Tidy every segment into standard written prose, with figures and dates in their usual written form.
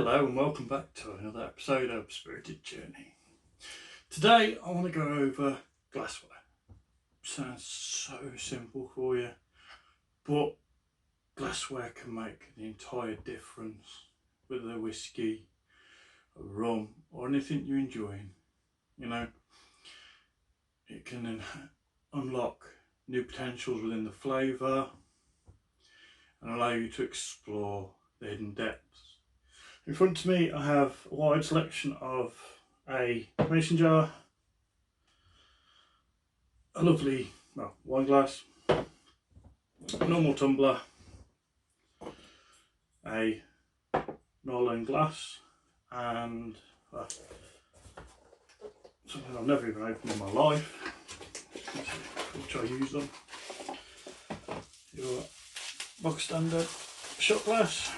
Hello and welcome back to another episode of Spirited Journey. Today I want to go over glassware. Sounds so simple for you, but glassware can make the entire difference with a whiskey, a rum or anything you're enjoying. You know, it can unlock new potentials within the flavour and allow you to explore the hidden depths. In front of me I have a wide selection of a mason jar, a lovely wine glass, a normal tumbler, a Norland glass, and something I've never even opened in my life, which I use them. Your box standard shot glass.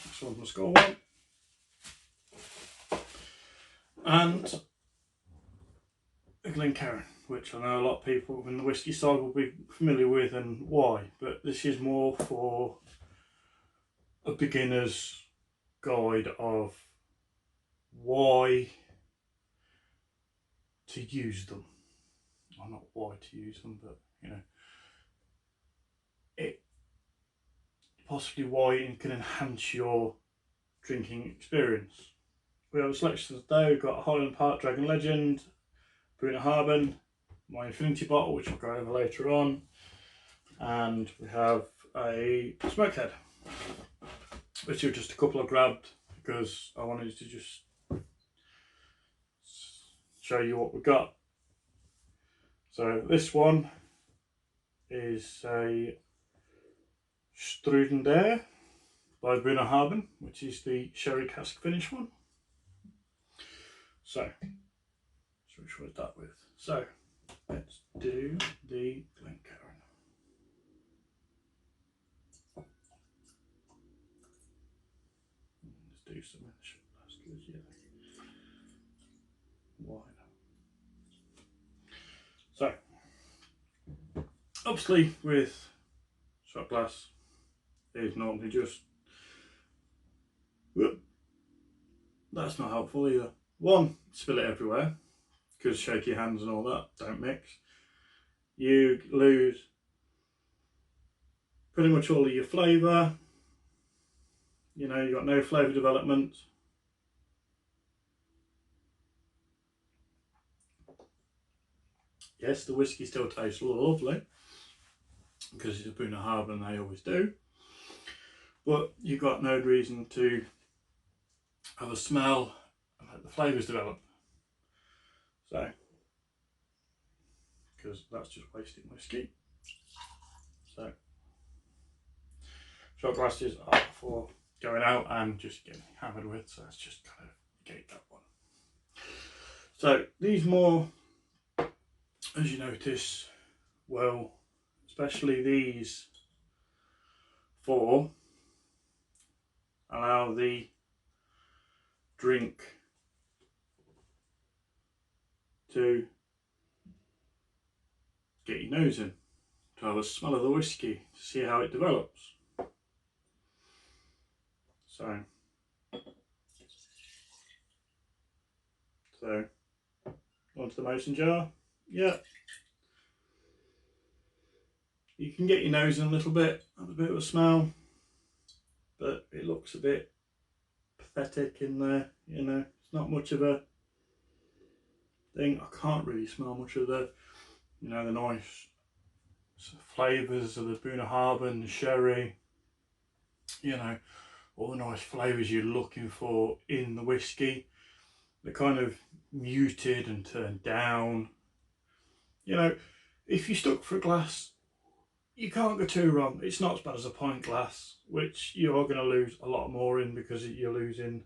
This one's my score one. And a Glencairn, which I know a lot of people in the whisky side will be familiar with and why, but this is more for a beginner's guide of why to use them. Well, not why to use them, but you know, it possibly why it can enhance your drinking experience. We have a selection today. We've got a Highland Park Dragon Legend, Bruna Harbin, my Infinity bottle, which I'll go over later on, and we have a Smokehead, which are just a couple I grabbed because I wanted to just show you what we got. So this one is a Strudendare by Bruna Harbin, which is the sherry cask finish one. So which was that with? So let's do the Glencairn. Let's do some in the shot glass because why not? So obviously with shot glass is normally just that's not helpful either. One, spill it everywhere because shaky hands and all that don't mix. You lose pretty much all of your flavour. You know, you've got no flavour development. Yes, the whiskey still tastes lovely because it's a Bruna Harbin and they always do. But you've got no reason to have a smell and let the flavours develop. So, because that's just wasting whiskey. So, shot glasses are for going out and just getting hammered with, so let's just kind of negate that one. So, these more, as you notice, well, especially these four, allow the drink to get your nose in, to have a smell of the whiskey, to see how it develops. So onto the mason jar. Yeah, you can get your nose in a little bit, have a bit of a smell, but it looks a bit pathetic in there, you know, it's not much of a thing. I can't really smell much of the, you know, the nice flavours of the Bruna Harbin, the sherry, you know, all the nice flavours you're looking for in the whiskey. They're kind of muted and turned down. You know, if you stuck for a glass, you can't go too wrong. It's not as bad as a pint glass, which you are going to lose a lot more in because you're losing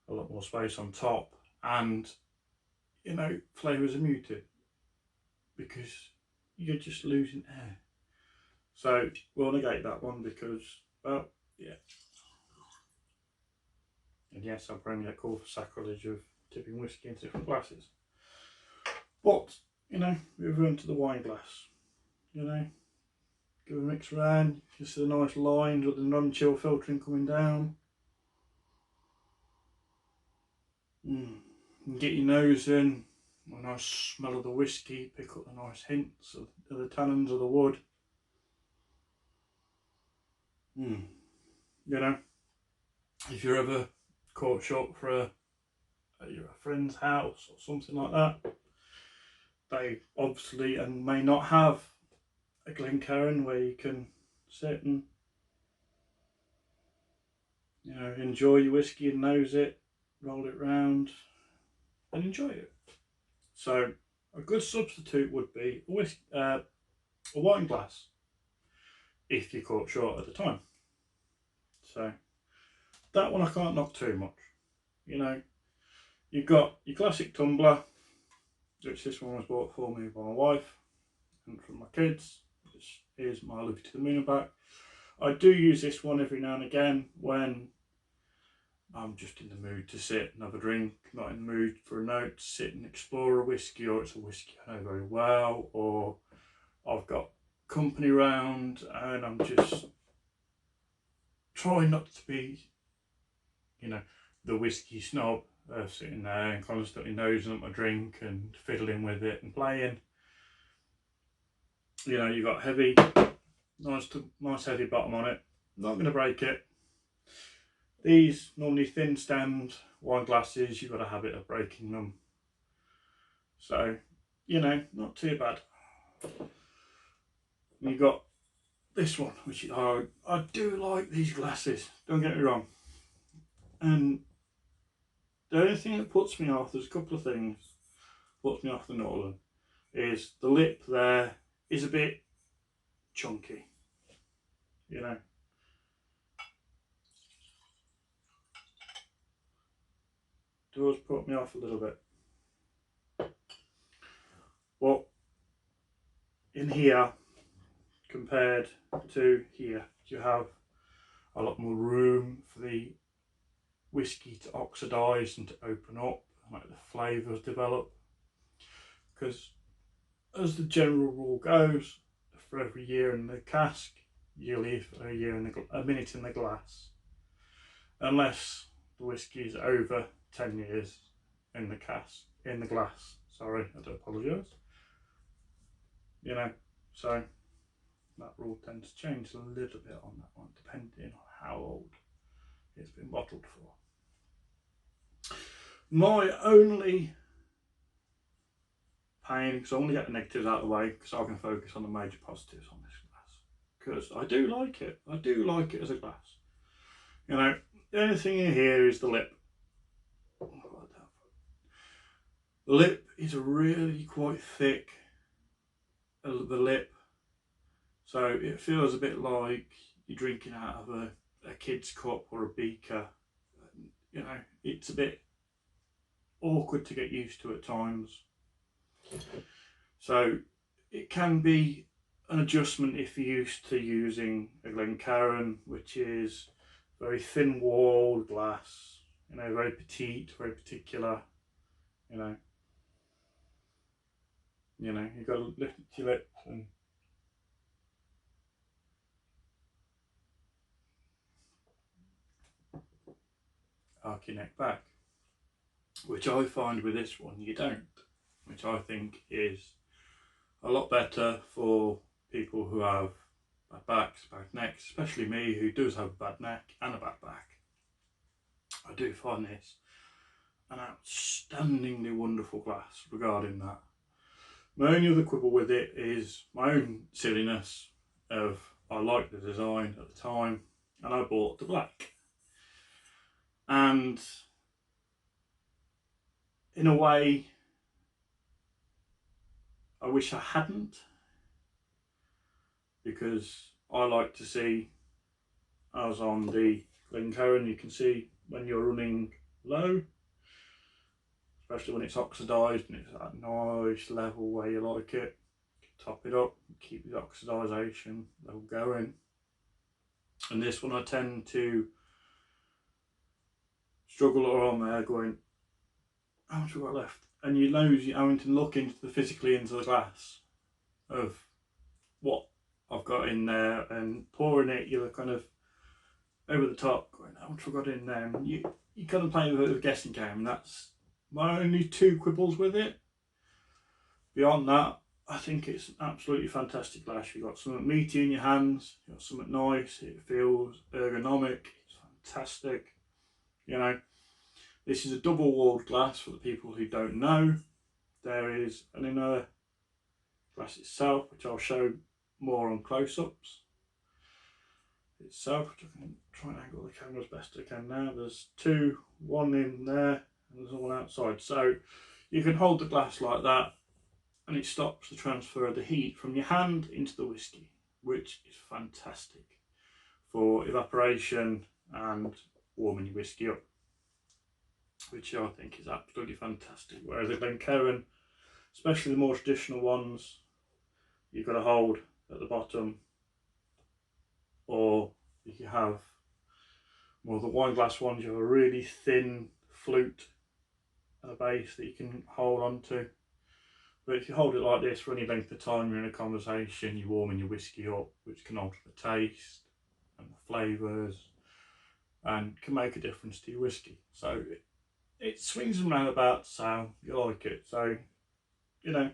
a lot more space on top, and you know, flavours are muted because you're just losing air. So we'll negate that one because, well, yeah. And yes, I'll probably get called for sacrilege of tipping whiskey into different glasses. But, you know, we've run to the wine glass, you know. give a mix around. You see the nice lines with the non-chill filtering coming down. You get your nose in, a nice smell of the whiskey, pick up the nice hints of the tannins of the wood. You know, if you're ever caught short for a friend's house or something like that, they obviously and may not have a Glencairn where you can sit and enjoy your whiskey and nose it, roll it round and enjoy it. So a good substitute would be a wine glass if you're caught short at the time. So that one I can't knock too much. You've got your classic tumbler, which this one was bought for me by my wife and from my kids, which is my Olivia to the Moon and Back. I do use this one every now and again when I'm just in the mood to sit and have a drink, not in the mood for a note, to sit and explore a whiskey, or it's a whiskey I know very well, or I've got company round and I'm just trying not to be, the whiskey snob, sitting there and constantly nosing at my drink and fiddling with it and playing. You've got heavy, nice heavy bottom on it. Not going to break it. These normally thin stemmed wine glasses, you've got a habit of breaking them. So, not too bad. And you've got this one, which I do like these glasses, don't get me wrong. And the only thing that puts me off, there's a couple of things puts me off the Northern, is the lip there is a bit chunky, does put me off a little bit. But in here, compared to here, you have a lot more room for the whiskey to oxidise and to open up, like the flavours develop. Because as the general rule goes, for every year in the cask, you leave a minute in the glass, unless the whiskey is over 10 years in the glass. Sorry, I do apologise. So that rule tends to change a little bit on that one, depending on how old it's been bottled for. My only pain, because I want to get the negatives out of the way, because I can focus on the major positives on this glass, because I do like it. I do like it as a glass. The only thing in here is the lip. The lip is really quite thick, the lip, so it feels a bit like you're drinking out of a kid's cup or a beaker. It's a bit awkward to get used to at times. So it can be an adjustment if you're used to using a Glencairn, which is very thin walled glass, very petite, very particular. You've got to lift your lips and arc your neck back, which I find with this one you don't, which I think is a lot better for people who have bad backs, bad necks, especially me who does have a bad neck and a bad back. I do find this an outstandingly wonderful glass regarding that. My only other quibble with it is my own silliness of I liked the design at the time and I bought the black. And in a way, I wish I hadn't, because I like to see, as on the Glencairn, you can see when you're running low, especially when it's oxidised and it's at that nice level where you like it, top it up, keep the oxidisation level going. And this one I tend to struggle around there going, how much have I got left? And you know you're having to look physically into the glass of what I've got in there, and pouring it, you're kind of over the top going, how much have I got in there? And you kind of play with a guessing game, and that's my only two quibbles with it. Beyond that, I think it's an absolutely fantastic glass. You've got something meaty in your hands, you've got something nice, it feels ergonomic, it's fantastic. You know, this is a double walled glass for the people who don't know. There is an inner glass itself, which I'll show more on close-ups itself, which I can try and angle the camera as best I can now. There's two, one in there and there's one outside. So you can hold the glass like that and it stops the transfer of the heat from your hand into the whiskey, which is fantastic for evaporation and warming your whiskey up, which I think is absolutely fantastic. Whereas the Glencairn, especially the more traditional ones, you've got to hold at the bottom, or if you have more of the wine glass ones, you have a really thin flute and a base that you can hold on to. But if you hold it like this for any length of time, you're in a conversation, you're warming your whiskey up, which can alter the taste and the flavours and can make a difference to your whiskey. So it swings and roundabouts, so you like it. So, you know,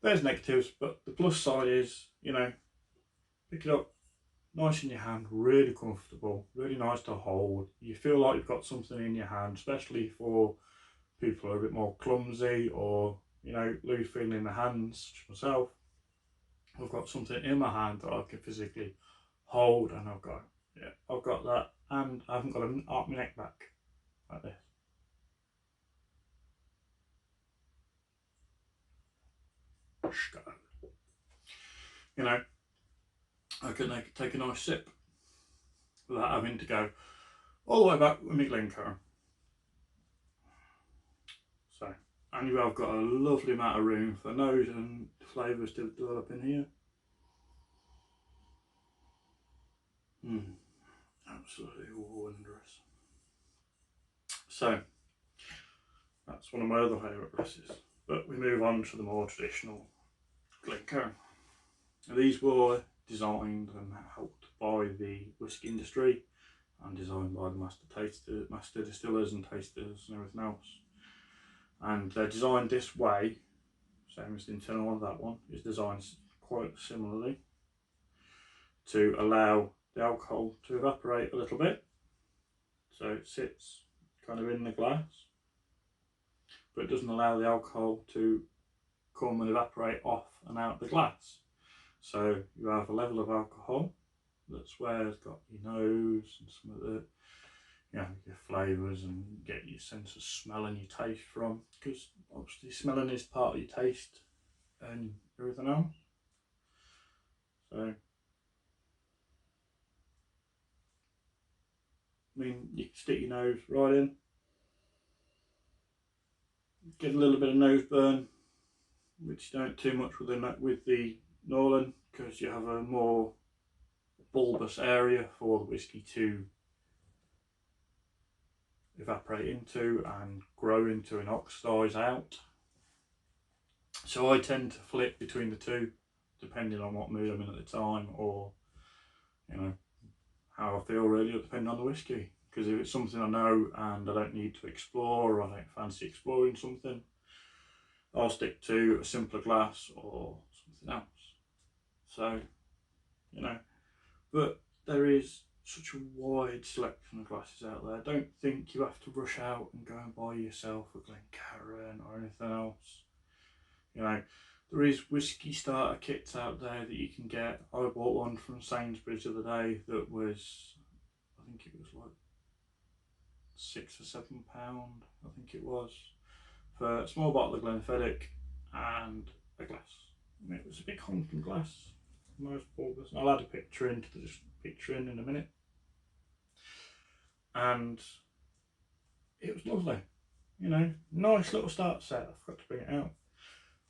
there's negatives, but the plus side is, you know, pick it up, nice in your hand, really comfortable, really nice to hold. You feel like you've got something in your hand, especially for people who are a bit more clumsy or, you know, loose feeling in the hands, such as myself. I've got something in my hand that I can physically hold, and I've got that, and I haven't got to arc my neck back like this. You know, I can take a nice sip without having to go all the way back with my Glencairn. So, anyway, I've got a lovely amount of room for nose and flavours to develop in here. Absolutely wondrous. So, that's one of my other favourite glasses. But we move on to the more traditional Glencairn. These were designed and helped by the whisky industry and designed by the master distillers and tasters and everything else. And they're designed this way, same as the internal of that one is designed quite similarly, to allow the alcohol to evaporate a little bit. So it sits kind of in the glass, but it doesn't allow the alcohol to come and evaporate off and out the glass. So you have a level of alcohol that's where it's got your nose and some of the, you know, your flavours and get your sense of smell and your taste from, because obviously smelling is part of your taste and everything else. So, I mean, you can stick your nose right in, get a little bit of nose burn, which you don't too much with the Norland, because you have a more bulbous area for the whiskey to evaporate into and grow into and oxidise out. So I tend to flip between the two, depending on what mood I'm in at the time, or, you know, how I feel really, depending on the whiskey. Because if it's something I know and I don't need to explore, or I don't fancy exploring something, I'll stick to a simpler glass or something else. So, you know, but there is such a wide selection of glasses out there. Don't think you have to rush out and go and buy yourself a Glencairn or anything else. You know, there is whiskey starter kits out there that you can get. I bought one from Sainsbury's the other day that was, I think it was like £6 or £7, I think it was, for a small bottle of Glenfiddich and a glass. I mean, it was a big honking glass, nice bulbous. I'll add a picture into the picture in a minute. And it was lovely, you know, nice little start set. I forgot to bring it out.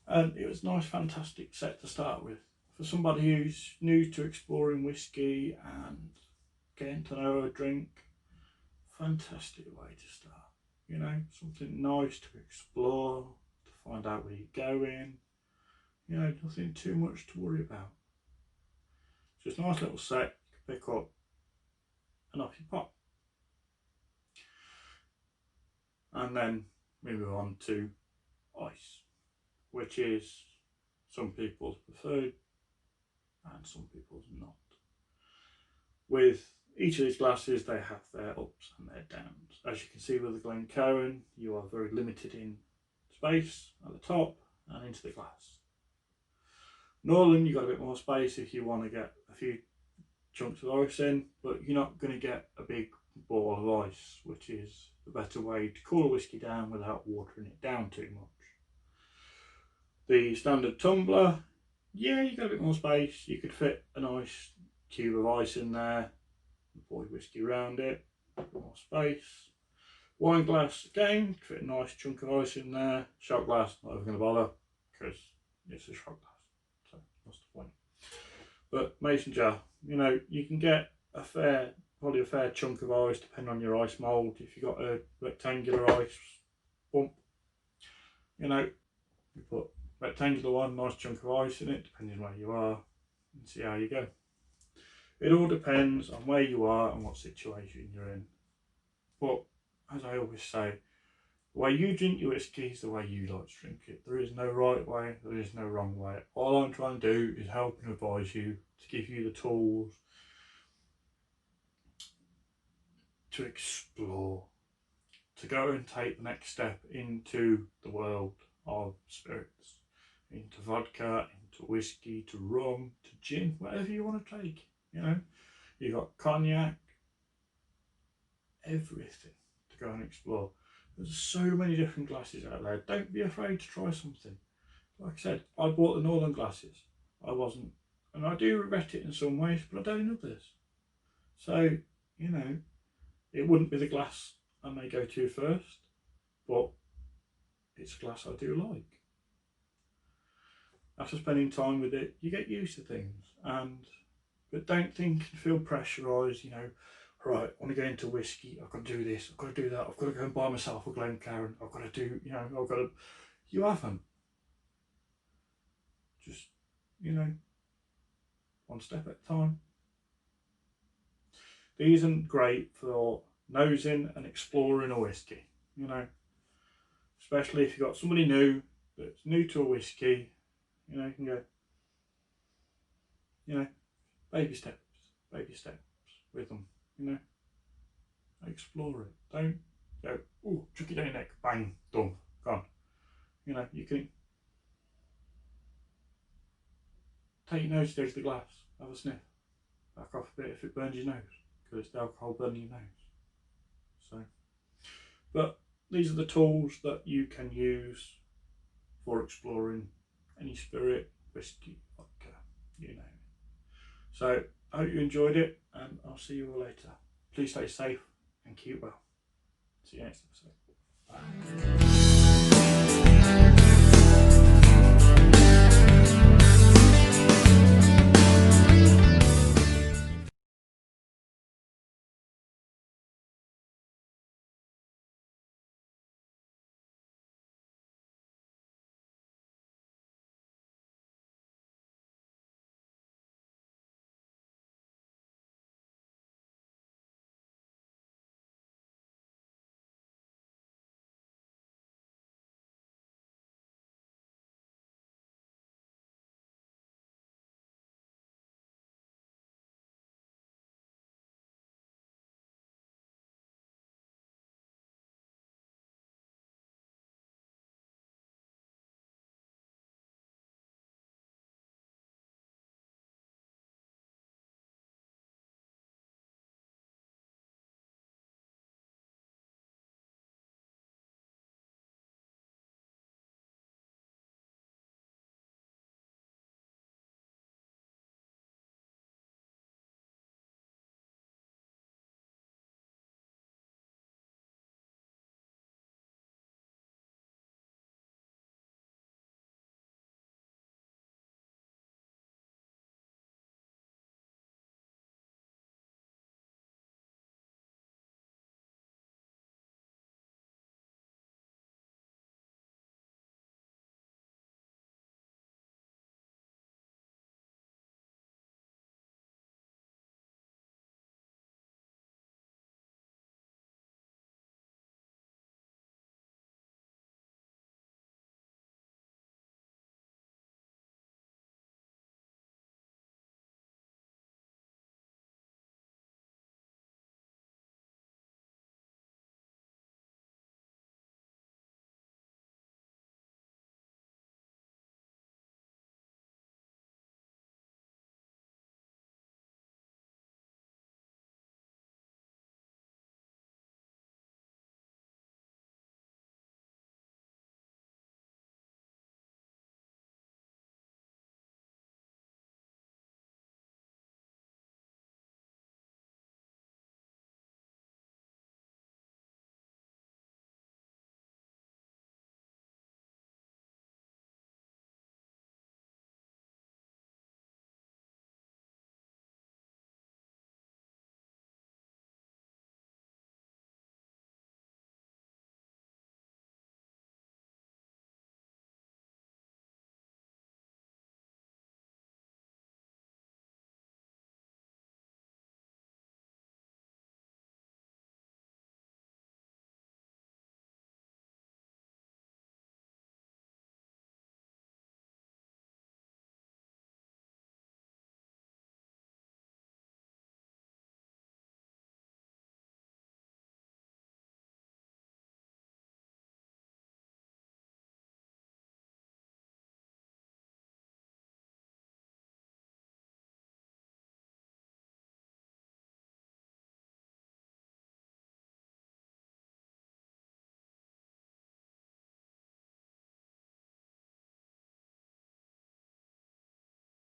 And it was a nice, fantastic set to start with. For somebody who's new to exploring whiskey and getting to know a drink, fantastic way to start. You know, something nice to explore, to find out where you're going. You know, nothing too much to worry about. Just a nice little set you can pick up and off you pop. And then we move on to ice, which is some people's preferred and some people's not. With each of these glasses, they have their ups and their downs. As you can see with the Glencairn, you are very limited in space at the top and into the glass. Northern, you've got a bit more space if you want to get a few chunks of ice in, but you're not going to get a big ball of ice, which is the better way to cool a whisky down without watering it down too much. The standard tumbler, yeah, you got a bit more space. You could fit a nice cube of ice in there, pour your whisky around it, a bit more space. Wine glass, again, fit a nice chunk of ice in there. Shot glass, not even going to bother because it's a shot glass, so what's the point? But mason jar, you know, you can get probably a fair chunk of ice depending on your ice mould. If you've got a rectangular ice pump, you know, you put rectangular one, nice chunk of ice in it, depending where you are, and see how you go. It all depends on where you are and what situation you're in. But as I always say, the way you drink your whiskey is the way you like to drink it. There is no right way, there is no wrong way. All I'm trying to do is help and advise you, to give you the tools to explore, to go and take the next step into the world of spirits, into vodka, into whiskey, to rum, to gin, whatever you want to take. You know, you've got cognac, everything to go and explore. There's so many different glasses out there. Don't be afraid to try something. Like I said, I bought the Northern glasses. I wasn't, and I do regret it in some ways, but I don't in others. So, you know, it wouldn't be the glass I may go to first, but it's a glass I do like. After spending time with it, you get used to things, but don't think and feel pressurised, you know, right, I want to go into whiskey, I've got to do this, I've got to do that, I've got to go and buy myself a Glencairn, I've got to do, you know, I've got to... You haven't. Just, you know, one step at a time. These are great for nosing and exploring a whiskey, you know, especially if you've got somebody new that's new to a whiskey, you know, you can go, you know, baby steps with them, you know, explore it. Don't go, oh, chuck it down your neck, bang, done, gone. You know, you can take your nose, go to the glass, have a sniff, back off a bit if it burns your nose, because it's the alcohol burning your nose. So, but these are the tools that you can use for exploring any spirit, whiskey, vodka, you name it. So I hope you enjoyed it, and I'll see you all later. Please stay safe and keep well. See you next episode. Bye.